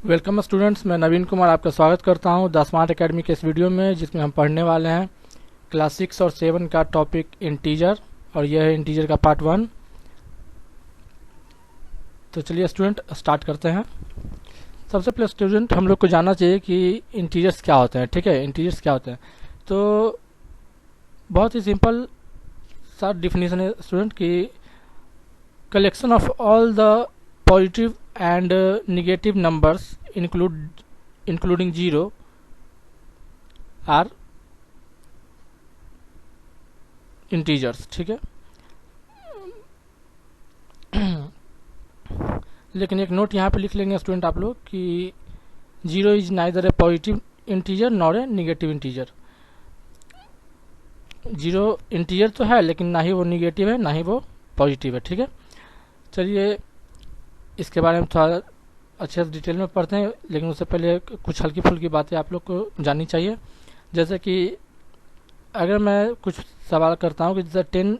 Welcome students, मैं नवीन कुमार आपका स्वागत करता हूं द स्मार्ट एकेडमी के इस वीडियो में, जिसमें हम पढ़ने वाले हैं क्लास 6 और 7 का टॉपिक इंटीजर, और यह है इंटीजर का पार्ट 1। तो चलिए स्टूडेंट स्टार्ट करते हैं। सबसे पहले स्टूडेंट हम लोग को जानना चाहिए कि इंटीजर्स क्या होते हैं। ठीक है, इंटीजर्स क्या होते हैं। तो बहुत ही सिंपल सा डिफिनीशन है स्टूडेंट की collection of all the positive and negative numbers including 0 are integers। ठीक है, लेकिन एक नोट यहाँ पे लिख लेंगे स्टूडेंट आप लोग कि 0 is neither A positive integer nor a negative integer. 0 integer तो है, लेकिन ना ही वो निगेटिव है ना ही वो पॉजिटिव है। ठीक है, चलिए इसके बारे में थोड़ा अच्छे से डिटेल में पढ़ते हैं, लेकिन उससे पहले कुछ हल्की फुल्की बातें आप लोग को जाननी चाहिए। जैसे कि अगर मैं कुछ सवाल करता हूँ कि जैसे 10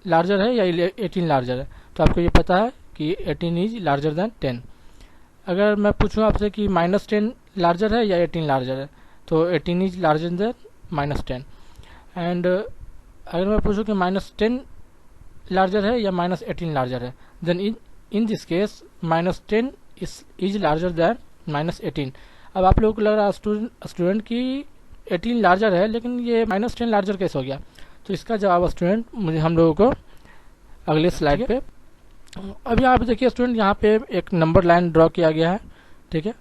लार्जर है या 18 लार्जर है, तो आपको ये पता है कि 18 इज लार्जर देन 10। अगर मैं पूछूँ आपसे कि -10 लार्जर है या 18 लार्जर है, तो 18 इज लार्जर देन -10। एंड अगर मैं पूछूँ कि -10 लार्जर है या -18 लार्जर है, then in this case -10 is larger than -18। अब आप लोगों को लग रहा है स्टूडेंट की 18 लार्जर है, लेकिन ये -10 लार्जर कैसे हो गया। तो इसका जवाब स्टूडेंट मुझे हम लोगों को अगले स्लाइड पे, अब यहाँ पे देखिए स्टूडेंट, यहाँ पे एक नंबर लाइन ड्रॉ किया गया है। ठीक है,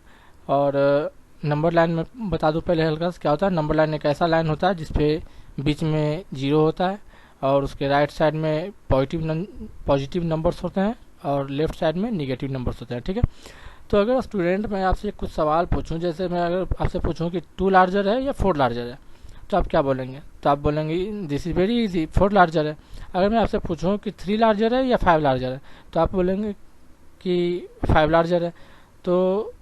और नंबर लाइन में बता दूँ पहले हल्का सा क्या होता है। नंबर लाइन एक ऐसा लाइन होता है जिसपे बीच में 0 होता है और उसके राइट साइड में पॉजिटिव नंबर्स होते हैं और लेफ्ट साइड में निगेटिव नंबर्स होते हैं। ठीक है, तो अगर स्टूडेंट मैं आपसे कुछ सवाल पूछूं, जैसे मैं अगर आपसे पूछूं कि 2 लार्जर है या 4 लार्जर है, तो आप क्या बोलेंगे। तो आप बोलेंगे this is very easy, 4 larger है। अगर मैं आपसे पूछूं कि 3 लार्जर है या 5 लार्जर है, तो आप बोलेंगे कि 5 लार्जर है। तो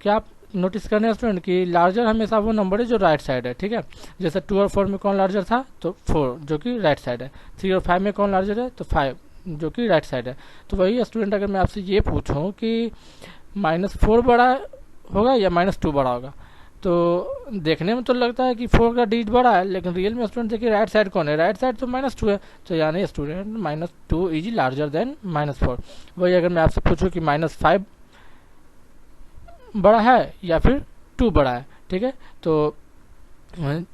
क्या आप नोटिस करने हैं स्टूडेंट कि लार्जर हमेशा वो नंबर है जो राइट साइड है। ठीक है, जैसे 2 और 4 में कौन लार्जर था, तो 4 जो कि राइट साइड है। 3 और 5 में कौन लार्जर है, तो 5 जो कि राइट साइड है। तो वही स्टूडेंट अगर मैं आपसे ये पूछूं कि -4 बड़ा होगा या -2 बड़ा होगा, तो देखने में तो लगता है कि 4 का डिजिट बड़ा है, लेकिन रियल में स्टूडेंट देखिए राइट साइड कौन है, राइट साइड तो -2 है। तो यानी स्टूडेंट -2 इज लार्जर देन -4। वही अगर मैं आपसे पूछूं कि -5 बड़ा है या फिर 2 बड़ा है, ठीक है, तो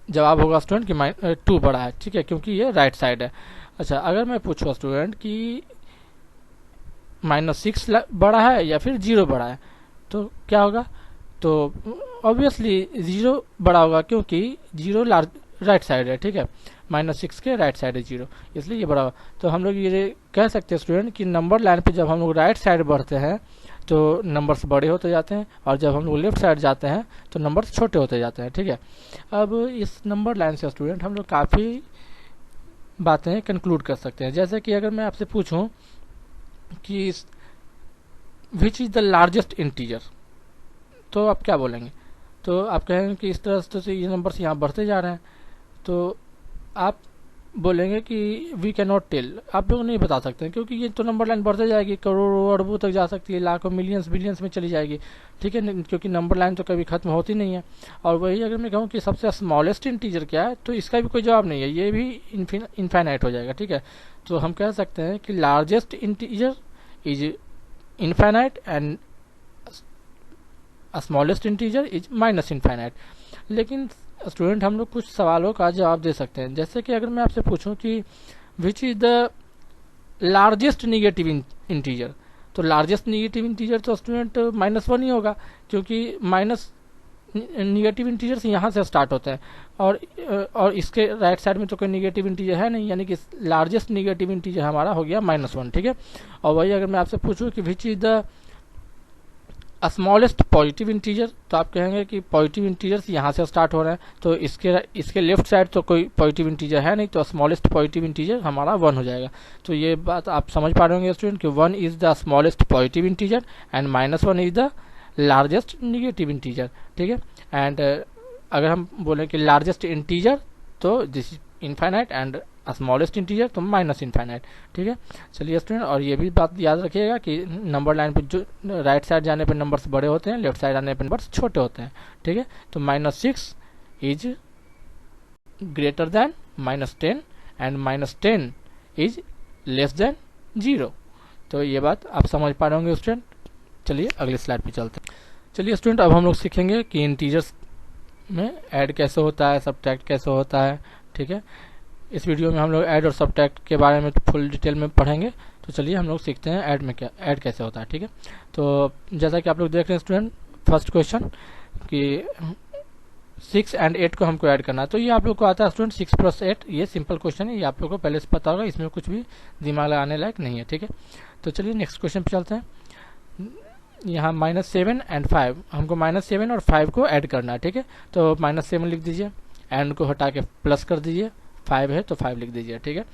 जवाब होगा स्टूडेंट कि 2 बड़ा है। ठीक है, क्योंकि ये राइट साइड है। अच्छा, अगर मैं पूछूँ स्टूडेंट कि -6 बड़ा है या फिर 0 बड़ा है, तो क्या होगा। तो ऑब्वियसली 0 बड़ा होगा, क्योंकि 0 राइट साइड है। ठीक है, -6 के राइट साइड है 0, इसलिए ये बड़ा होगा। तो हम लोग ये कह सकते हैं स्टूडेंट कि नंबर लाइन पे जब हम लोग राइट साइड बढ़ते हैं तो नंबर्स बड़े होते जाते हैं, और जब हम लोग लेफ्ट साइड जाते हैं तो नंबर्स छोटे होते जाते हैं। ठीक है, अब इस नंबर लाइन से स्टूडेंट हम लोग काफ़ी बातें कंक्लूड कर सकते हैं। जैसे कि अगर मैं आपसे पूछूं कि which is the largest integer, तो आप क्या बोलेंगे। तो आप कहेंगे कि इस तरह से ये नंबर्स यहाँ बढ़ते जा रहे हैं, तो आप बोलेंगे कि वी कैन नॉट टेल, आप लोग नहीं बता सकते, क्योंकि ये तो नंबर लाइन बढ़ते जाएगी, करोड़ों अरबों तक जा सकती है, लाखों मिलियंस बिलियंस में चली जाएगी। ठीक है, क्योंकि नंबर लाइन तो कभी खत्म होती नहीं है। और वही अगर मैं कहूँ कि सबसे स्मॉलेस्ट इंटीजर क्या है, तो इसका भी कोई जवाब नहीं है, ये भी इनफाइनाइट हो जाएगा। ठीक है, तो हम कह सकते हैं कि largest integer is infinite and smallest integer is minus infinite. लेकिन स्टूडेंट हम लोग कुछ सवालों का जवाब दे सकते हैं। जैसे कि अगर मैं आपसे पूछूं कि which is the largest negative integer, तो लार्जेस्ट निगेटिव इंटीजर तो स्टूडेंट -1 ही होगा, क्योंकि निगेटिव इंटीजर्स यहाँ से स्टार्ट होते हैं, और इसके राइट साइड में तो कोई निगेटिव इंटीजर है नहीं, यानी कि लार्जेस्ट निगेटिव इंटीजर हमारा हो गया -1। ठीक है, और वही अगर मैं आपसे पूछूं कि which is the smallest positive integer, तो आप कहेंगे कि पॉजिटिव इंटीजर्स यहाँ से स्टार्ट हो रहे हैं, तो इसके लेफ्ट साइड तो कोई पॉजिटिव इंटीजर है नहीं, तो स्मॉलेस्ट पॉजिटिव इंटीजर हमारा 1 हो जाएगा। तो ये बात आप समझ पा रहे होंगे स्टूडेंट कि 1 is the smallest positive integer and -1 is the largest negative integer. ठीक है, एंड अगर हम बोलें कि लार्जेस्ट इंटीजर, तो this is infinite and smallest integer तो माइनस इनफाइनाइट, ठीक है। चलिए स्टूडेंट, और ये भी बात याद रखिएगा कि नंबर लाइन पे जो राइट साइड जाने पे नंबर्स बड़े होते हैं, लेफ्ट साइड आने पे नंबर्स छोटे होते हैं, ठीक है। तो -6 is greater than -10 and -10 is less than 0। तो ये बात आप समझ पा रहे होंगे स्टूडेंट। चलिए अगले स्लाइड पे चलते हैं। चलिए स्टूडेंट, अब हम लोग सीखेंगे कि इंटीजर्स में ऐड कैसे होता है, सब्ट्रैक्ट कैसे होता है, ठीक है। इस वीडियो में हम लोग ऐड और सब्ट्रैक्ट के बारे में फुल डिटेल में पढ़ेंगे। तो चलिए हम लोग सीखते हैं ऐड में क्या, ऐड कैसे होता है, ठीक है। तो जैसा कि आप लोग देख रहे हैं स्टूडेंट, फर्स्ट क्वेश्चन कि 6 एंड 8 को हमको ऐड करना है। तो ये आप लोग को आता है स्टूडेंट 6 + 8, ये सिंपल क्वेश्चन है, ये आप लोग को पहले से पता होगा, इसमें कुछ भी दिमाग लगाने लायक नहीं है, ठीक है। तो चलिए नेक्स्ट क्वेश्चन पे चलते हैं। यहाँ -7 एंड 5, हमको -7 और 5 को ऐड करना है, ठीक है। तो -7 लिख दीजिए, एंड को हटा के प्लस कर दीजिए, 5 है तो 5 लिख दीजिए, ठीक है।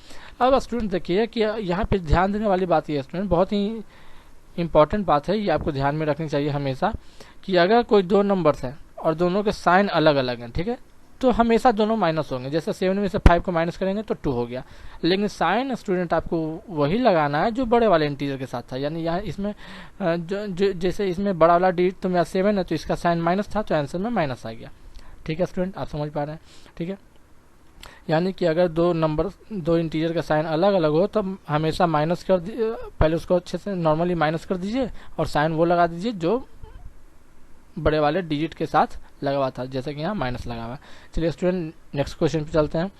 अब स्टूडेंट देखिए कि यहाँ पे ध्यान देने वाली बात ये है स्टूडेंट, बहुत ही इंपॉर्टेंट बात है, ये आपको ध्यान में रखनी चाहिए हमेशा, कि अगर कोई दो नंबर्स हैं और दोनों के साइन अलग अलग हैं, ठीक है, तो हमेशा दोनों माइनस होंगे। जैसे 7 में से 5 को माइनस करेंगे तो 2 हो गया, लेकिन साइन स्टूडेंट आपको वही लगाना है जो बड़े वाले इंटीजर के साथ था। यानी यहाँ इसमें जैसे इसमें बड़ा वाला डिजिट तो मेरा 7 है, तो इसका साइन माइनस था, तो आंसर में माइनस आ गया, ठीक है स्टूडेंट, आप समझ पा रहे हैं, ठीक है। यानी कि अगर दो इंटीजर का साइन अलग अलग हो तो हमेशा माइनस कर पहले उसको अच्छे से नॉर्मली माइनस कर दीजिए और साइन वो लगा दीजिए जो बड़े वाले डिजिट के साथ लगा हुआ था, जैसे कि यहाँ माइनस लगा हुआ है। चलिए स्टूडेंट नेक्स्ट क्वेश्चन पे चलते हैं।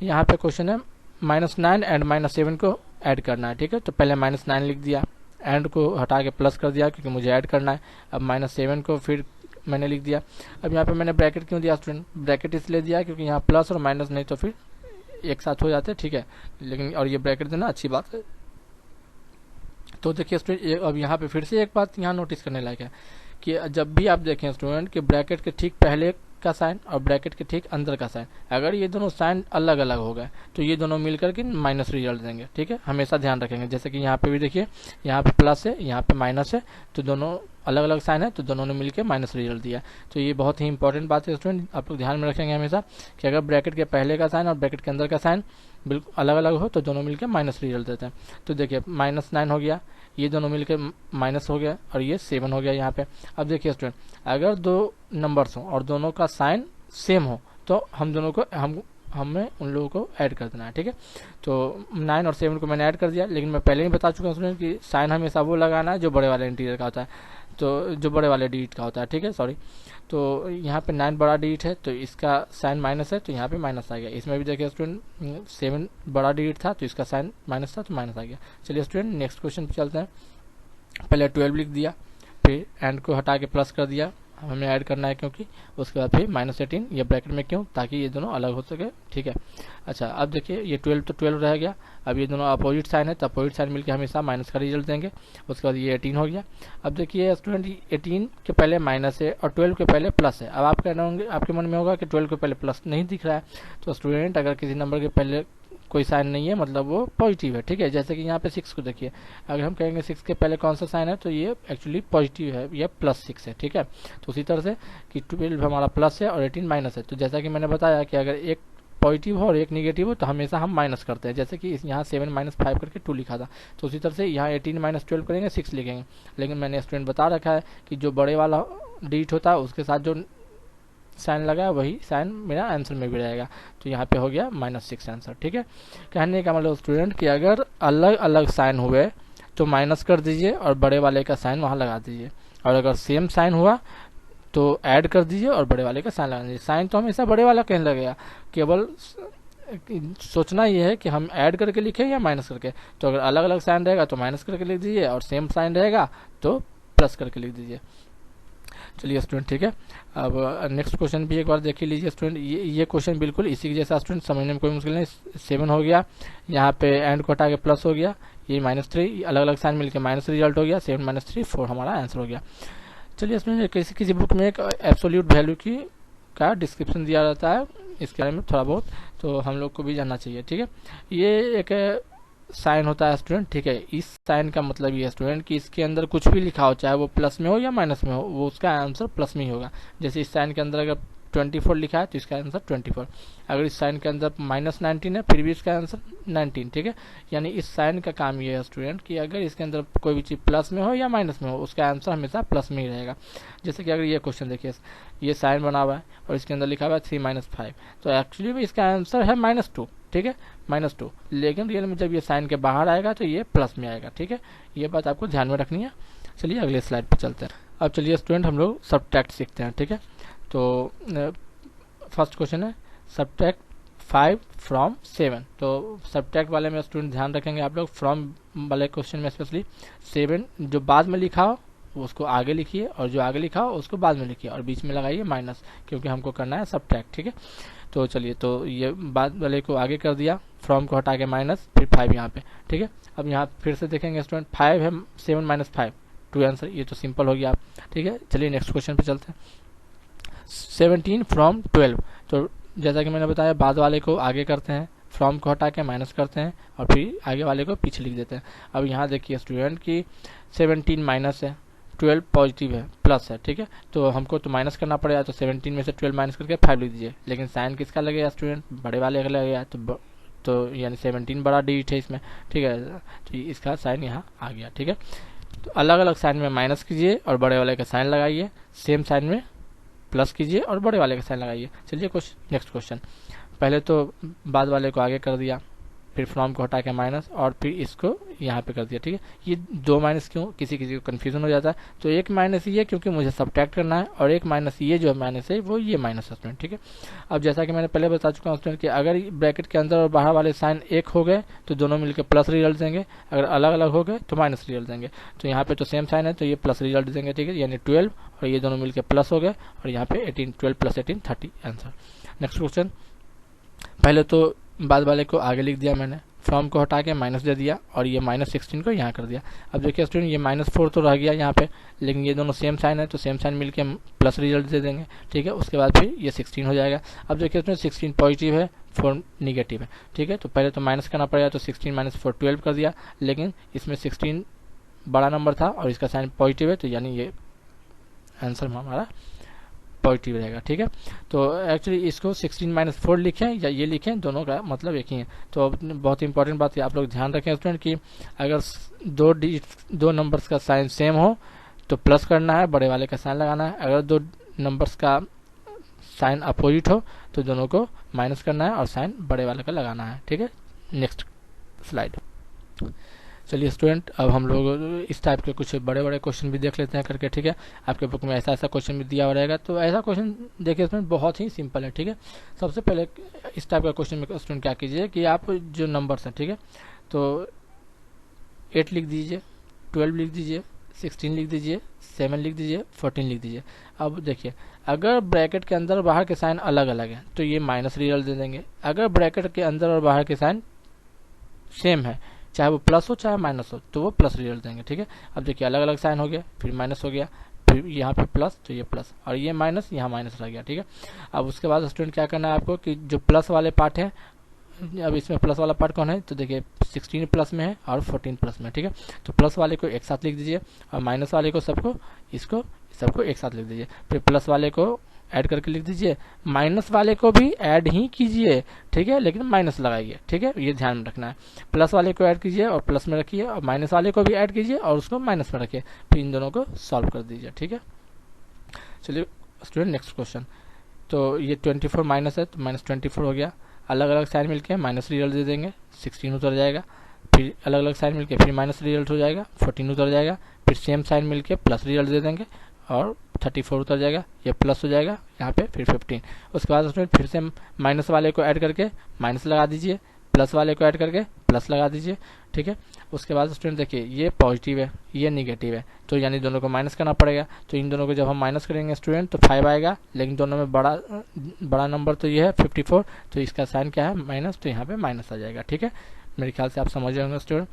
यहाँ पे क्वेश्चन है -9 एंड -7 को ऐड करना है, ठीक है। तो पहले -9 लिख दिया, एंड को हटा के प्लस कर दिया क्योंकि मुझे ऐड करना है। अब -7 को फिर मैंने लिख दिया। अब यहाँ पे मैंने ब्रैकेट क्यों दिया स्टूडेंट, ब्रैकेट इसलिए दिया क्योंकि यहाँ प्लस और माइनस नहीं तो फिर एक साथ हो जाते हैं, ठीक है। लेकिन और ये ब्रैकेट देना अच्छी बात है। तो देखिए स्टूडेंट, अब यहाँ पे फिर से एक बात यहाँ नोटिस करने लायक है कि जब भी आप देखें स्टूडेंट कि ब्रैकेट के ठीक पहले का साइन और ब्रैकेट के ठीक अंदर का साइन, अगर ये दोनों साइन अलग अलग हो गए तो ये दोनों मिलकर के माइनस रिजल्ट देंगे, ठीक है। हमेशा ध्यान रखेंगे। जैसे कि यहाँ पे भी देखिए, यहाँ पे प्लस है, यहाँ पे माइनस है, तो दोनों अलग अलग साइन है, तो दोनों ने मिलकर माइनस रिजल्ट दिया। तो ये बहुत ही इंपॉर्टेंट बात है स्टूडेंट, आप लोग ध्यान में रखेंगे हमेशा कि अगर ब्रैकेट के पहले का साइन और ब्रैकेट के अंदर का साइन बिल्कुल अलग अलग हो तो दोनों मिलकर माइनस रिजल्ट देते हैं। तो देखिए -9 हो गया, ये दोनों मिलकर माइनस हो गया, और ये 7 हो गया यहाँ पे। अब देखिए स्टूडेंट, अगर दो नंबर्स हो और दोनों का साइन सेम हो तो हम दोनों को हमें उन लोगों को ऐड कर देना है, ठीक है। तो 9 और 7 को मैंने ऐड कर दिया, लेकिन मैं पहले ही बता चुका हूँ स्टूडेंट कि साइन हमेशा वो लगाना है जो बड़े वाले इंटीजर का होता है, तो जो बड़े वाले डिजिट का होता है, ठीक है, सॉरी। तो यहाँ पे 9 बड़ा डिजिट है तो इसका साइन माइनस है, तो यहाँ पे माइनस आ गया। इसमें भी देखिए स्टूडेंट 7 बड़ा डिजिट था तो इसका साइन माइनस था तो माइनस आ गया। चलिए स्टूडेंट नेक्स्ट क्वेश्चन पे चलते हैं। पहले 12 लिख दिया, फिर एंड को हटा के प्लस कर दिया, हमें ऐड करना है क्योंकि, उसके बाद फिर -18, ये ब्रैकेट में क्यों, ताकि ये दोनों अलग हो सके, ठीक है। अच्छा, अब देखिए ये 12 तो 12 रह गया, अब ये दोनों अपोजिट साइन है तो अपोजिट साइन मिलकर हमेशा माइनस का रिजल्ट देंगे। उसके बाद ये 18 हो गया। अब देखिए स्टूडेंट, 18 के पहले माइनस है और 12 के पहले प्लस है। अब आप कह रहे होंगे, आपके मन में होगा कि 12 के पहले प्लस नहीं दिख रहा है। तो स्टूडेंट, अगर किसी नंबर के पहले कोई साइन नहीं है मतलब वो पॉजिटिव है, ठीक है। जैसे कि यहाँ पे 6 को देखिए, अगर हम कहेंगे 6 के पहले कौन सा साइन है तो ये एक्चुअली पॉजिटिव है, ये +6 है, ठीक है। तो उसी तरह से कि 12 हमारा प्लस है और 18 माइनस है, तो जैसा कि मैंने बताया कि अगर एक पॉजिटिव हो और एक निगेटिव हो तो हमेशा हम माइनस करते हैं। जैसे कि यहाँ 7 - 5 करके 2 लिखा था, तो उसी तरह से यहाँ 18 - 12 करेंगे 6 लिखेंगे। लेकिन मैंने स्टूडेंट बता रखा है कि जो बड़े वाला डिजिट होता है उसके साथ जो साइन लगा वही साइन मेरा आंसर में भी रहेगा। तो यहाँ पे हो गया -6 आंसर, ठीक है। कहने का मतलब स्टूडेंट कि अगर अलग अलग साइन हुए तो माइनस कर दीजिए और बड़े वाले का साइन वहाँ लगा दीजिए, और अगर सेम साइन हुआ तो ऐड कर दीजिए और बड़े वाले का साइन लगा दीजिए। साइन तो हमेशा बड़े वाला कहीं लगेगा, केवल सोचना ये है कि हम ऐड करके लिखें या माइनस करके। तो अगर अलग अलग साइन रहेगा तो माइनस करके लिख दीजिए, और सेम साइन रहेगा तो प्लस करके लिख दीजिए। चलिए स्टूडेंट, ठीक है। अब नेक्स्ट क्वेश्चन भी एक बार देख ही लीजिए स्टूडेंट। ये क्वेश्चन बिल्कुल इसी के जैसा स्टूडेंट, समझने में कोई मुश्किल नहीं। 7 हो गया, यहाँ पे एंड को हटा के प्लस हो गया, ये -3, अलग अलग साइन मिलकर माइनस रिजल्ट हो गया, 7 - 3 4 हमारा आंसर हो गया। चलिए स्टूडेंट, किसी बुक में एक एब्सोल्यूट वैल्यू का डिस्क्रिप्शन दिया रहता है, इसके बारे में थोड़ा बहुत तो हम लोग को भी जानना चाहिए, ठीक है। ये एक साइन होता है स्टूडेंट, ठीक है। इस साइन का मतलब ये है स्टूडेंट कि इसके अंदर कुछ भी लिखा हो, चाहे वो प्लस में हो या माइनस में हो, वो उसका आंसर प्लस में ही होगा। जैसे इस साइन के अंदर अगर 24 लिखा है तो इसका आंसर 24। अगर इस साइन के अंदर -19 है फिर भी इसका आंसर 19, ठीक है। यानी इस साइन का काम ये है स्टूडेंट कि अगर इसके अंदर कोई भी चीज़ प्लस में हो या माइनस में हो उसका आंसर हमेशा प्लस में ही रहेगा। जैसे कि अगर ये क्वेश्चन देखिए, ये साइन बना हुआ है और इसके अंदर लिखा हुआ है 3 - 5, तो एक्चुअली में इसका आंसर है -2, ठीक है, -2। लेकिन रियल में जब ये साइन के बाहर आएगा तो ये प्लस में आएगा, ठीक है। ये बात आपको ध्यान में रखनी है। चलिए अगले स्लाइड पे चलते हैं। अब चलिए स्टूडेंट हम लोग सब्ट्रैक्ट सीखते हैं, ठीक है। तो फर्स्ट क्वेश्चन है सब्ट्रैक्ट 5 from 7। तो सब्ट्रैक्ट वाले में स्टूडेंट ध्यान रखेंगे आप लोग, फ्रॉम वाले क्वेश्चन में स्पेशली 7 जो बाद में लिखा हो उसको आगे लिखिए और जो आगे लिखा हो उसको बाद में लिखिए और बीच में लगाइए माइनस, क्योंकि हमको करना है सब्ट्रैक्ट, ठीक है। तो चलिए, तो ये बाद वाले को आगे कर दिया, फ्रॉम को हटा के माइनस, फिर 5 यहाँ पे, ठीक है। अब यहाँ फिर से देखेंगे स्टूडेंट 5 है, 7 - 5 2 आंसर, ये तो सिंपल हो गया, ठीक है। चलिए नेक्स्ट क्वेश्चन पे चलते हैं। 17 from 12। तो जैसा कि मैंने बताया बाद वाले को आगे करते हैं, फ्रॉम को हटा के माइनस करते हैं और फिर आगे वाले को पीछे लिख देते हैं। अब यहाँ देखिए स्टूडेंट कि 17 माइनस है, 12 पॉजिटिव है, प्लस है, ठीक है। तो हमको तो माइनस करना पड़ेगा, तो 17 में से 12 माइनस करके 5 लिख दीजिए। लेकिन साइन किसका लगेगा स्टूडेंट? बड़े वाले का लगेगा, तो यानी 17 बड़ा डिजिट है इसमें, ठीक है। तो इसका साइन यहाँ आ गया, ठीक है। तो अलग अलग साइन में माइनस कीजिए और बड़े वाले का साइन लगाइए, सेम साइन में प्लस कीजिए और बड़े वाले का साइन लगाइए। चलिए नेक्स्ट क्वेश्चन। पहले तो बाद वाले को आगे कर दिया, फिर फ्रॉम को हटा के माइनस और फिर इसको यहाँ पे कर दिया, ठीक है। ये 2 माइनस क्यों, किसी को कन्फ्यूजन हो जाता है। तो एक माइनस ये क्योंकि मुझे सब्ट्रैक्ट करना है और एक माइनस ये जो माइनस है वो ये माइनस है स्टूडेंट, ठीक है। अब जैसा कि मैंने पहले बता चुका हूँ स्टूडेंट कि अगर ब्रैकेट के अंदर और बाहर वाले साइन एक हो गए तो दोनों मिलकर प्लस रिजल्ट देंगे, अगर अलग अलग हो गए तो माइनस रिजल्ट देंगे। तो यहाँ पे तो सेम साइन है तो ये प्लस रिजल्ट देंगे, ठीक है, यानी 12 और ये दोनों मिलकर प्लस हो गए और यहाँ पे 18, 12 + 18 30 आंसर। Next question. पहले तो बाद वाले को आगे लिख दिया मैंने, फ्रॉम को हटा के माइनस दे दिया और ये -16 को यहाँ कर दिया। अब देखिए स्टूडेंट ये -4 तो रह गया यहाँ पे, लेकिन ये दोनों सेम साइन है तो सेम साइन मिलके प्लस रिजल्ट दे देंगे, ठीक है। उसके बाद फिर ये 16 हो जाएगा। अब देखिए स्टूडेंट 16 पॉजिटिव है, 4 निगेटिव है, ठीक है। तो पहले तो माइनस करना पड़ेगा, तो 16 - 4 12 कर दिया, लेकिन इसमें 16 बड़ा नंबर था और इसका साइन पॉजिटिव है, तो यानी ये आंसर हमारा पॉजिटिव रहेगा, ठीक है। तो एक्चुअली इसको 16 - 4 लिखें या ये लिखें, दोनों का मतलब एक ही है। तो बहुत इंपॉर्टेंट बात है, आप लोग ध्यान रखें स्टूडेंट कि अगर दो नंबर्स का साइन सेम हो तो प्लस करना है, बड़े वाले का साइन लगाना है। अगर 2 नंबर्स का साइन अपोजिट हो तो दोनों को माइनस करना है और साइन बड़े वाले का लगाना है, ठीक है। Next slide. चलिए स्टूडेंट, अब हम लोग इस टाइप के कुछ बड़े बड़े क्वेश्चन भी देख लेते हैं करके, ठीक है। आपके बुक में ऐसा क्वेश्चन भी दिया हुआ रहेगा। तो ऐसा क्वेश्चन देखिए स्टूडेंट बहुत ही सिंपल है, ठीक है। सबसे पहले इस टाइप का क्वेश्चन में स्टूडेंट क्या कीजिए कि आप जो नंबर्स हैं, ठीक है, तो 8 लिख दीजिए, 12 लिख दीजिए, 16 लिख दीजिए, 7 लिख दीजिए, 14 लिख दीजिए। अब देखिए अगर ब्रैकेट के अंदर और बाहर के साइन अलग अलग हैं तो ये माइनस रिजल्ट दे देंगे। अगर ब्रैकेट के अंदर और बाहर के साइन सेम है, चाहे वो प्लस हो चाहे माइनस हो, तो वो प्लस रिजल्ट देंगे, ठीक है। अब देखिए अलग अलग साइन हो गया, फिर माइनस हो गया, फिर यहाँ पे प्लस तो ये प्लस और ये माइनस, यहाँ माइनस रह गया, ठीक है। अब उसके बाद स्टूडेंट क्या करना है आपको कि जो प्लस वाले पार्ट है, अब इसमें प्लस वाला पार्ट कौन है, तो देखिए 16 प्लस में है और 14 प्लस में, ठीक है। तो प्लस वाले को एक साथ लिख दीजिए और माइनस वाले को सबको एक साथ लिख दीजिए। फिर प्लस वाले को ऐड करके लिख दीजिए, माइनस वाले को भी ऐड ही कीजिए, ठीक है, लेकिन माइनस लगाइए, ठीक है। ये ध्यान में रखना है, प्लस वाले को ऐड कीजिए और प्लस में रखिए और माइनस वाले को भी ऐड कीजिए और उसको माइनस में रखिए, फिर इन दोनों को सॉल्व कर दीजिए, ठीक है। चलिए स्टूडेंट नेक्स्ट क्वेश्चन। तो ये 24 माइनस है तो -24 हो गया, अलग अलग साइन मिलके माइनस रिजल्ट दे देंगे, 16 उतर जाएगा, फिर अलग अलग साइन मिलके फिर माइनस रिजल्ट हो जाएगा, 14 उतर जाएगा, फिर सेम साइन मिलके प्लस रिजल्ट दे देंगे और 34 उतर जाएगा, ये प्लस हो जाएगा यहाँ पे, फिर 15। उसके बाद उसमें फिर से माइनस वाले को ऐड करके माइनस लगा दीजिए, प्लस वाले को ऐड करके प्लस लगा दीजिए, ठीक है। उसके बाद स्टूडेंट देखिए ये पॉजिटिव है, ये निगेटिव है, तो यानी दोनों को माइनस करना पड़ेगा। तो इन दोनों को जब हम माइनस करेंगे स्टूडेंट तो 5 आएगा, लेकिन दोनों में बड़ा नंबर तो ये है 54, तो इसका साइन क्या है माइनस, तो यहाँ पे माइनस आ जाएगा, ठीक है। मेरे ख्याल से आप समझ रहे होंगे स्टूडेंट।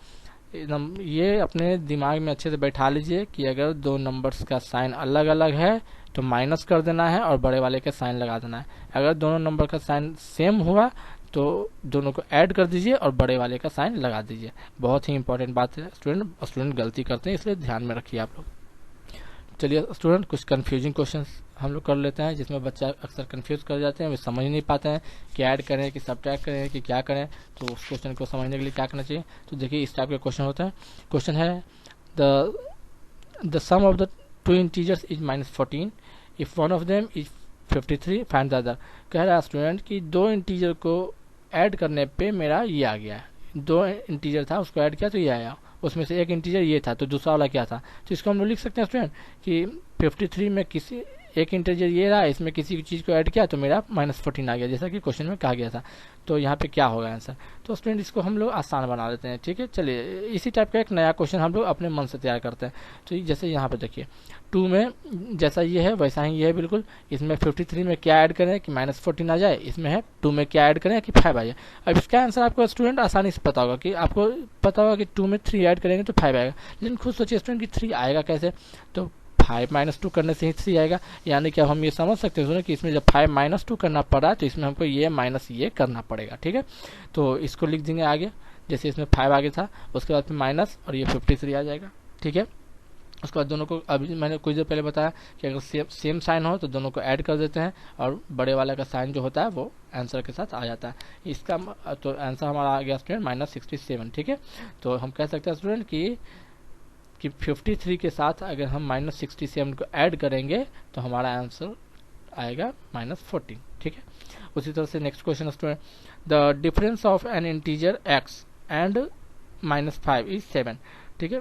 ये अपने दिमाग में अच्छे से बैठा लीजिए कि अगर 2 नंबर्स का साइन अलग अलग है तो माइनस कर देना है और बड़े वाले का साइन लगा देना है। अगर दोनों नंबर का साइन सेम हुआ तो दोनों को ऐड कर दीजिए और बड़े वाले का साइन लगा दीजिए। बहुत ही इंपॉर्टेंट बात है स्टूडेंट गलती करते हैं, इसलिए ध्यान में रखिए आप लोग। चलिए स्टूडेंट कुछ कंफ्यूजिंग क्वेश्चंस हम लोग कर लेते हैं, जिसमें बच्चा अक्सर कंफ्यूज कर जाते हैं, वे समझ नहीं पाते हैं कि ऐड करें कि सब्ट्रैक्ट करें कि क्या करें। तो उस क्वेश्चन को समझने के लिए क्या करना चाहिए, तो देखिए इस टाइप का क्वेश्चन होता है। क्वेश्चन है the sum of the two integers is -14 if one of them is 53 find the other. कह रहा है स्टूडेंट कि दो इंटीजर को ऐड करने पे मेरा ये आ गया है, दो इंटीजर था उसको ऐड किया तो ये आया, उसमें से एक इंटीजर ये था तो दूसरा वाला क्या था। तो इसको हम लोग लिख सकते हैं स्टूडेंट कि 53 में किसी एक इंटीजर ये रहा, इसमें किसी चीज़ को ऐड किया तो मेरा -14 आ गया, जैसा कि क्वेश्चन में कहा गया था। तो यहाँ पे क्या होगा आंसर, तो स्टूडेंट इसको हम लोग आसान बना देते हैं। ठीक है, चलिए इसी टाइप का एक नया क्वेश्चन हम लोग अपने मन से तैयार करते हैं। तो जैसे यहाँ पे देखिए 2 में जैसा ये है वैसा ही ये है बिल्कुल। इसमें 53 में क्या ऐड करें कि -14 आ जाए, इसमें है 2 में क्या ऐड करें कि 5 आ जाए। अब इसका आंसर आपको स्टूडेंट आसानी से पता होगा कि आपको पता होगा कि 2 में 3 ऐड करेंगे तो 5 आएगा। लेकिन खुद सोचिए स्टूडेंट कि 3 आएगा कैसे, तो 5 -2 करने से ही 3 आएगा। यानी कि अब हम ये समझ सकते हैं कि इसमें जब 5 -2 करना पड़ा तो इसमें हमको ये माइनस ये करना पड़ेगा। ठीक है, तो इसको लिख देंगे आगे, जैसे इसमें 5 आगे था उसके बाद फिर माइनस और ये 53 आ जाएगा। ठीक है, उसके बाद दोनों को अभी मैंने कुछ देर पहले बताया कि अगर सेम साइन हो तो दोनों को ऐड कर देते हैं और बड़े वाले का साइन जो होता है वो आंसर के साथ आ जाता है। इसका तो आंसर हमारा आ गया स्टूडेंट -67। ठीक है, तो हम कह सकते हैं स्टूडेंट कि 53 के साथ अगर हम -67 को ऐड करेंगे तो हमारा आंसर आएगा -14। ठीक है, उसी तरह से next question student, the difference of N integer x and -5 is 7। ठीक है,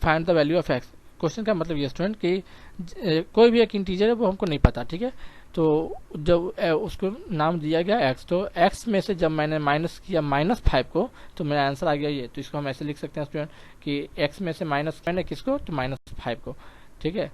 find the value of x। Question का मतलब ये स्टूडेंट कि कोई भी एक इंटीजर है वो हमको नहीं पता। ठीक है, तो जब उसको नाम दिया गया x, तो x में से जब मैंने माइनस किया -5 को तो मेरा आंसर आ गया ये। तो इसको हम ऐसे लिख सकते हैं स्टूडेंट कि x में से माइनस मैंने किसको, तो -5 को। ठीक है,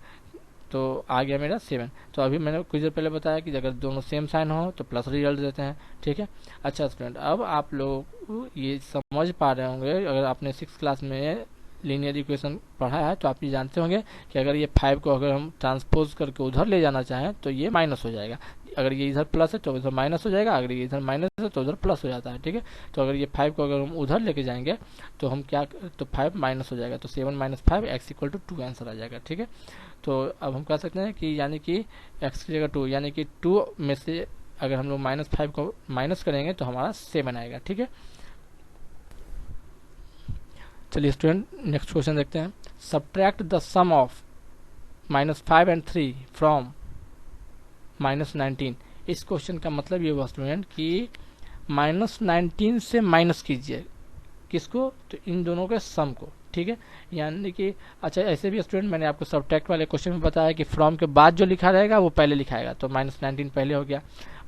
तो आ गया मेरा 7। तो अभी मैंने कुछ देर पहले बताया कि अगर दोनों सेम साइन हो तो प्लस रिजल्ट देते हैं। ठीक है, अच्छा स्टूडेंट अब आप लोग ये समझ पा रहे होंगे, अगर आपने 6th क्लास में लीनियर इक्वेशन पढ़ा है तो आप ये जानते होंगे कि अगर ये 5 को अगर हम ट्रांसपोज करके उधर ले जाना चाहें तो ये माइनस हो जाएगा। अगर ये इधर प्लस है तो उधर माइनस हो जाएगा, अगर ये इधर माइनस है तो उधर प्लस हो जाता है। ठीक है, तो अगर ये 5 को अगर हम उधर लेके जाएंगे तो हम क्या, तो 5 माइनस हो जाएगा, तो 7 - 5 x = 2 आंसर आ जाएगा। ठीक है, तो अब हम कह सकते हैं कि यानी कि x की जगह 2, यानी कि 2 में से अगर हम लोग -5 को माइनस करेंगे तो हमारा 7 आएगा। ठीक है, चलिए स्टूडेंट नेक्स्ट क्वेश्चन देखते हैं, subtract the sum of -5 and 3 from -19। इस क्वेश्चन का मतलब ये हुआ स्टूडेंट कि -19 से माइनस कीजिए किसको, तो इन दोनों के सम को। ठीक है, यानी कि अच्छा ऐसे भी स्टूडेंट मैंने आपको सब्ट्रैक्ट वाले क्वेश्चन में बताया कि फ्रॉम के बाद जो लिखा रहेगा वो पहले लिखाएगा, तो -19 पहले हो गया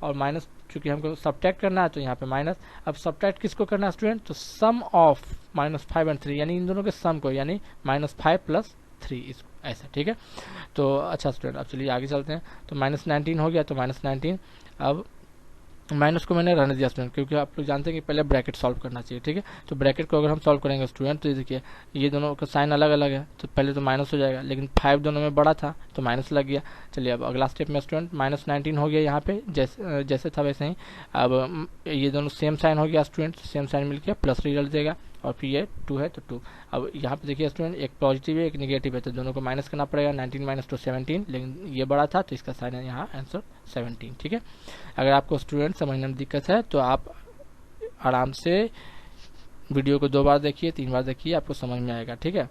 और माइनस चूंकि हमको सब्ट्रैक्ट करना है तो यहाँ पे माइनस। अब सब्ट्रैक्ट किसको करना है स्टूडेंट, तो सम ऑफ -5 and 3 यानी इन दोनों के सम को, यानी -5 + 3 ऐसा। ठीक है, तो अच्छा स्टूडेंट अब चलिए आगे चलते हैं। तो -19 हो गया, तो -19 अब माइनस को मैंने रहने दिया स्टूडेंट, क्योंकि आप लोग जानते हैं कि पहले ब्रैकेट सॉल्व करना चाहिए। ठीक है, तो ब्रैकेट को अगर हम सॉल्व करेंगे स्टूडेंट तो देखिए ये दोनों का साइन अलग अलग है, तो पहले तो माइनस हो जाएगा, लेकिन 5 दोनों में बड़ा था तो माइनस लग गया। चलिए अब अगला स्टेप में स्टूडेंट -19 हो गया यहाँ पे, जैसे था वैसे ही। अब ये दोनों सेम साइन हो गया स्टूडेंट, सेम साइन मिल गया, प्लस रिजल्ट देगा, और फिर ये 2 है तो 2। अब यहाँ पे देखिए स्टूडेंट एक पॉजिटिव है एक निगेटिव है, तो दोनों को माइनस करना पड़ेगा। 19 - 2 17, लेकिन ये बड़ा था तो इसका साइन है यहाँ आंसर 17। ठीक है, अगर आपको स्टूडेंट समझने में दिक्कत है तो आप आराम से वीडियो को 2 बार देखिए 3 बार देखिए, आपको समझ में आएगा। ठीक है,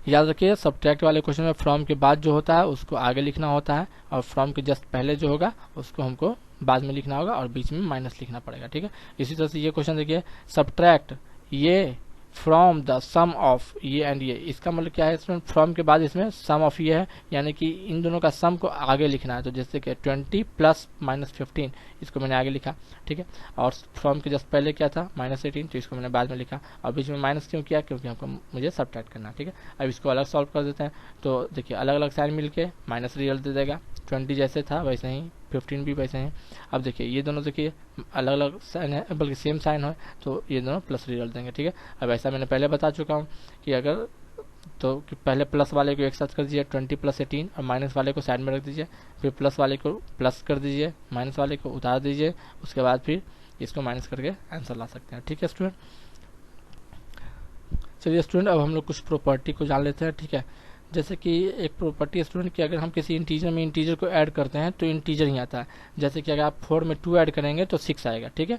याद रखिए सब्ट्रैक्ट वाले क्वेश्चन में फ्रॉम के बाद जो होता है उसको आगे लिखना होता है, और फ्रॉम के जस्ट पहले जो होगा उसको हमको बाद में लिखना होगा और बीच में माइनस लिखना पड़ेगा। ठीक है, इसी तरह से ये क्वेश्चन देखिए, सब्ट्रैक्ट ये फ्रॉम द सम ऑफ ये एंड ये, इसका मतलब क्या है स्टूडेंट, फ्रॉम के बाद इसमें सम ऑफ ये है, यानी कि इन दोनों का सम को आगे लिखना है। तो जैसे कि 20 + -15 इसको मैंने आगे लिखा। ठीक है, और फ्रॉम के जस्ट पहले क्या था -18, तो इसको मैंने बाद में लिखा, और बीच में माइनस क्यों किया, क्योंकि हमको मुझे सब्ट्रैक्ट करना है। ठीक है, अब इसको अलग सॉल्व कर देते हैं, तो देखिए अलग अलग साइन मिल के माइनस रिजल्ट दे देगा। 20 जैसे था वैसे ही, 15 भी वैसे ही। अब देखिए ये दोनों देखिए अलग अलग साइन है, बल्कि सेम साइन है, तो ये दोनों प्लस रिजल्ट देंगे। ठीक है, अब ऐसा मैंने पहले बता चुका हूँ कि अगर तो कि पहले प्लस वाले को एक साथ कर दीजिए 20 + 18, और माइनस वाले को साइड में रख दीजिए, फिर प्लस वाले को प्लस कर दीजिए, माइनस वाले को उतार दीजिए, उसके बाद फिर इसको माइनस करके आंसर ला सकते हैं। ठीक है स्टूडेंट, चलिए स्टूडेंट अब हम लोग कुछ प्रॉपर्टी को जान लेते हैं। ठीक है, जैसे कि एक प्रॉपर्टी स्टूडेंट कि अगर हम किसी इंटीजर में इंटीजर को ऐड करते हैं तो इंटीजर ही आता है। जैसे कि अगर आप 4 में 2 ऐड करेंगे तो 6 आएगा, ठीक है।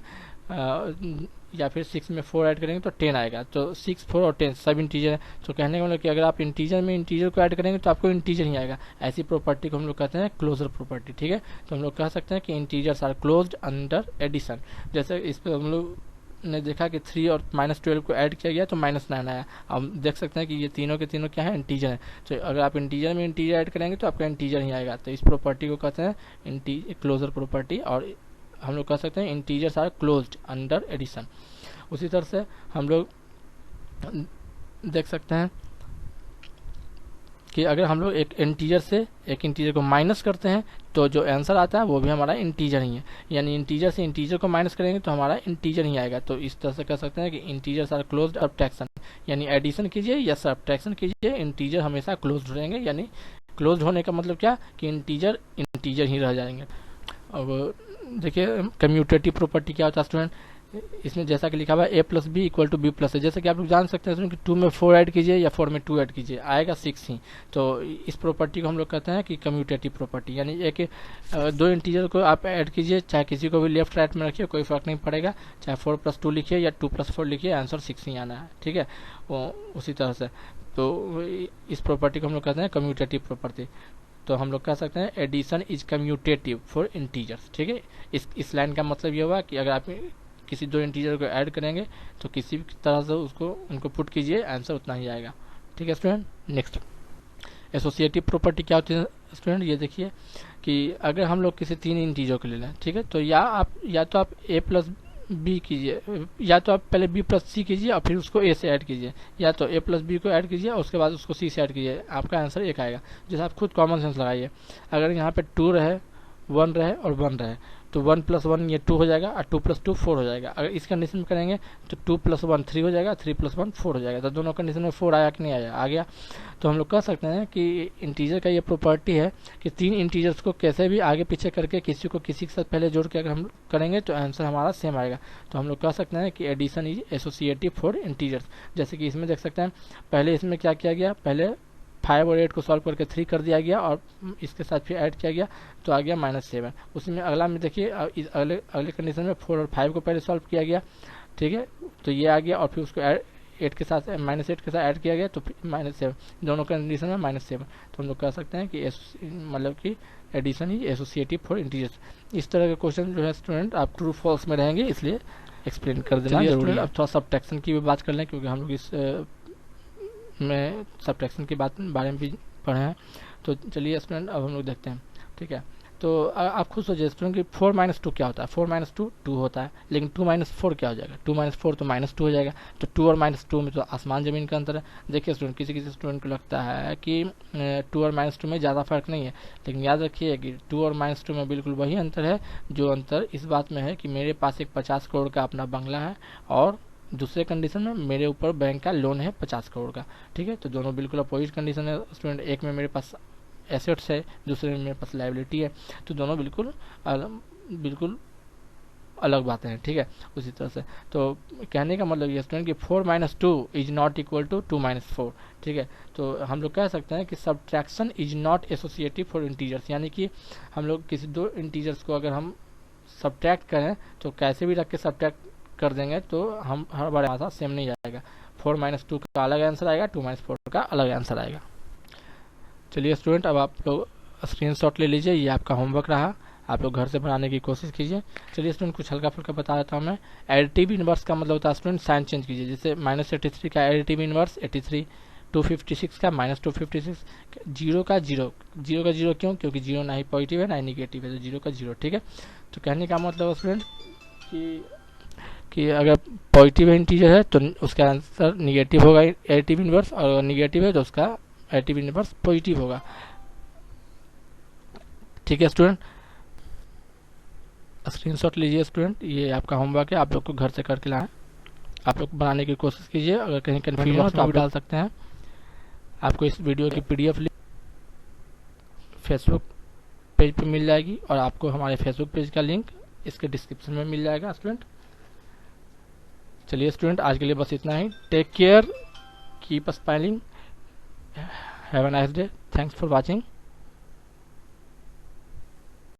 या फिर 6 में 4 ऐड करेंगे तो 10 आएगा। तो 6, 4 और 10 सब इंटीजर है। तो कहने का मतलब कि अगर आप इंटीजर में इंटीजर को ऐड करेंगे तो आपको इंटीजर ही आएगा। ऐसी प्रॉपर्टी को हम लोग कहते हैं क्लोजर प्रॉपर्टी, ठीक है। तो हम लोग कह सकते हैं कि integers are closed under addition. जैसे इस पर हम लोग ने देखा कि 3 और -12 को ऐड किया गया तो -9 आया। हम देख सकते हैं कि ये तीनों के तीनों क्या है, इंटीजर है। तो अगर आप इंटीजर में इंटीजर ऐड करेंगे तो आपका इंटीजर ही आएगा। तो इस प्रॉपर्टी को कहते हैं क्लोजर प्रॉपर्टी, और हम लोग कह सकते हैं integers are closed under addition. उसी तरह से हम लोग देख सकते हैं कि अगर हम लोग एक इंटीजर से एक इंटीजर को माइनस करते हैं तो जो आंसर आता है वो भी हमारा इंटीजर ही है। यानी इंटीजर से इंटीजर को माइनस करेंगे तो हमारा इंटीजर ही आएगा। तो इस तरह से कह सकते हैं कि इंटीजर्स आर क्लोज्ड सब्ट्रैक्शन, यानी एडिशन कीजिए या सब्ट्रैक्शन कीजिए, इंटीजर हमेशा क्लोज्ड रहेंगे। यानी क्लोज्ड होने का मतलब क्या कि इंटीजर इंटीजर ही रह जाएंगे। अब देखिए कम्यूटेटिव प्रॉपर्टी क्या होता है स्टूडेंट, इसमें जैसा कि लिखा हुआ है a+b = b+ है। जैसे कि आप लोग जान सकते हैं कि 2 में 4 ऐड कीजिए या 4 में 2 ऐड कीजिए, आएगा 6 ही। तो इस प्रॉपर्टी को हम लोग कहते हैं कि कम्यूटेटिव प्रॉपर्टी। यानी एक दो इंटीजर को आप ऐड कीजिए, चाहे किसी को भी लेफ्ट राइट में रखिए, कोई फर्क नहीं पड़ेगा। चाहे 4+2 लिखिए या 2+4 लिखिए, आंसर 6 ही आना है, ठीक है। उसी तरह से तो इस प्रॉपर्टी को हम लोग कहते हैं कम्यूटेटिव प्रॉपर्टी। तो हम लोग कह सकते हैं addition is commutative for integers, ठीक है। इस लाइन का मतलब ये हुआ कि अगर आप किसी दो इंटीजर को ऐड करेंगे तो किसी भी तरह से उनको पुट कीजिए, आंसर उतना ही आएगा, ठीक है स्टूडेंट। नेक्स्ट एसोसिएटिव प्रॉपर्टी क्या होती है स्टूडेंट, ये देखिए कि अगर हम लोग किसी 3 इंटीजर को ले लें, ठीक है, तो या तो आप a+b कीजिए, या तो आप पहले b+c कीजिए और फिर उसको a से ऐड कीजिए, या तो a+b को ऐड कीजिए और उसके बाद उसको c से ऐड कीजिए, आपका आंसर 1 आएगा। जैसे आप खुद कॉमन सेंस लगाइए, अगर यहाँ पे 2 रहे, 1 रहे और 1 रहे तो 1 + 1 ये 2 हो जाएगा और 2 + 2 4 हो जाएगा। अगर इस कंडीशन में करेंगे तो 2 + 1 3 हो जाएगा, 3 + 1 4 हो जाएगा। तो दोनों कंडीशन में 4 आया कि नहीं आया, आ गया। तो हम लोग कह सकते हैं कि इंटीजर का ये प्रॉपर्टी है कि 3 इंटीजर्स को कैसे भी आगे पीछे करके किसी को किसी के साथ पहले जोड़ के अगर हम करेंगे तो आंसर हमारा सेम आएगा। तो हम लोग कह सकते हैं कि addition is associative for integers. जैसे कि इसमें देख सकते हैं, पहले इसमें क्या किया गया, पहले 5 और 8 को सॉल्व करके 3 कर दिया गया और इसके साथ फिर ऐड किया गया तो आ गया -7। उसमें अगला में देखिए अगले कंडीशन में 4 और 5 को पहले सॉल्व किया गया, ठीक है, तो ये आ गया और फिर उसको 8 के साथ -8 के साथ ऐड किया गया तो -7, दोनों कंडीशन में -7। तो हम लोग कह सकते हैं कि मतलब कि एडिशन ही एसोसिएटिव फॉर इंटीजर्स। इस तरह के क्वेश्चन जो है स्टूडेंट आप ट्रू फॉल्स में रहेंगे, इसलिए एक्सप्लेन कर देना जरूरी है। अब थोड़ा सब्ट्रैक्शन की भी बात कर लें, क्योंकि हम लोग इस में सब्ट्रैक्शन की बारे में भी पढ़े हैं। तो चलिए स्टूडेंट अब हम लोग देखते हैं, ठीक है। तो आप खुद सोचिए स्टूडेंट कि 4 - 2 क्या होता है, 4 - 2 2 होता है, लेकिन 2 - 4 क्या हो जाएगा, 2 - 4 तो -2 हो जाएगा। तो 2 और -2 में तो आसमान ज़मीन का अंतर है। देखिए स्टूडेंट, किसी किसी स्टूडेंट को लगता है कि 2 और -2 में ज़्यादा फर्क नहीं है, लेकिन याद रखिए कि 2 और -2 में बिल्कुल वही अंतर है जो अंतर इस बात में है कि मेरे पास एक 50 करोड़ का अपना बंगला है और दूसरे कंडीशन में मेरे ऊपर बैंक का लोन है 50 करोड़ का, ठीक है। तो दोनों बिल्कुल अपोजिट कंडीशन है स्टूडेंट। एक में मेरे पास एसेट्स है, दूसरे में मेरे पास लायबिलिटी है, तो दोनों बिल्कुल अलग बातें हैं, ठीक है। उसी तरह से तो कहने का मतलब ये स्टूडेंट कि 4 - 2 इज नॉट इक्वल टू 2 - 4, ठीक है। तो हम लोग कह सकते हैं कि subtraction is not associative for integers, यानी कि हम लोग किसी दो इंटीजर्स को अगर हम सब्ट्रैक्ट करें तो कैसे भी रख के सब्ट्रैक्ट कर देंगे तो हम हर बार आंसर सेम नहीं जाएगा। 4 - 2 का अलग आंसर आएगा, 2 - 4 का अलग आंसर आएगा। चलिए स्टूडेंट अब आप लोग स्क्रीनशॉट ले लीजिए, ये आपका होमवर्क रहा, आप लोग घर से बनाने की कोशिश कीजिए। चलिए स्टूडेंट कुछ हल्का फुल्का बता देता हूँ मैं। एडिटिव इनवर्स का मतलब होता है स्टूडेंट साइन चेंज कीजिए, जैसे -83 का एडिटिव इनवर्स 83, 256 का -256, 0 का 0 क्यों, क्योंकि 0 ना ही पॉजिटिव है ना ही निगेटिव है, तो 0 का 0, ठीक है। तो कहने का मतलब स्टूडेंट कि अगर पॉजिटिव इंटीजर है तो उसका आंसर निगेटिव होगा एडिटिव इनवर्स, और निगेटिव है तो उसका एडिटिव इनवर्स पॉजिटिव होगा, ठीक है स्टूडेंट। स्क्रीनशॉट लीजिए स्टूडेंट, ये आपका होमवर्क है, आप लोग को घर से करके लाएं, आप लोग बनाने की कोशिश कीजिए। अगर कहीं कन्फ्यूजन हो तो आप डाल सकते हैं। आपको इस वीडियो की PDF फेसबुक पेज पे मिल जाएगी और आपको हमारे फेसबुक पेज का लिंक इसके डिस्क्रिप्शन में मिल जाएगा स्टूडेंट। चलिए स्टूडेंट आज के लिए बस इतना ही। Take care, keep smiling, have a nice day, thanks for watching.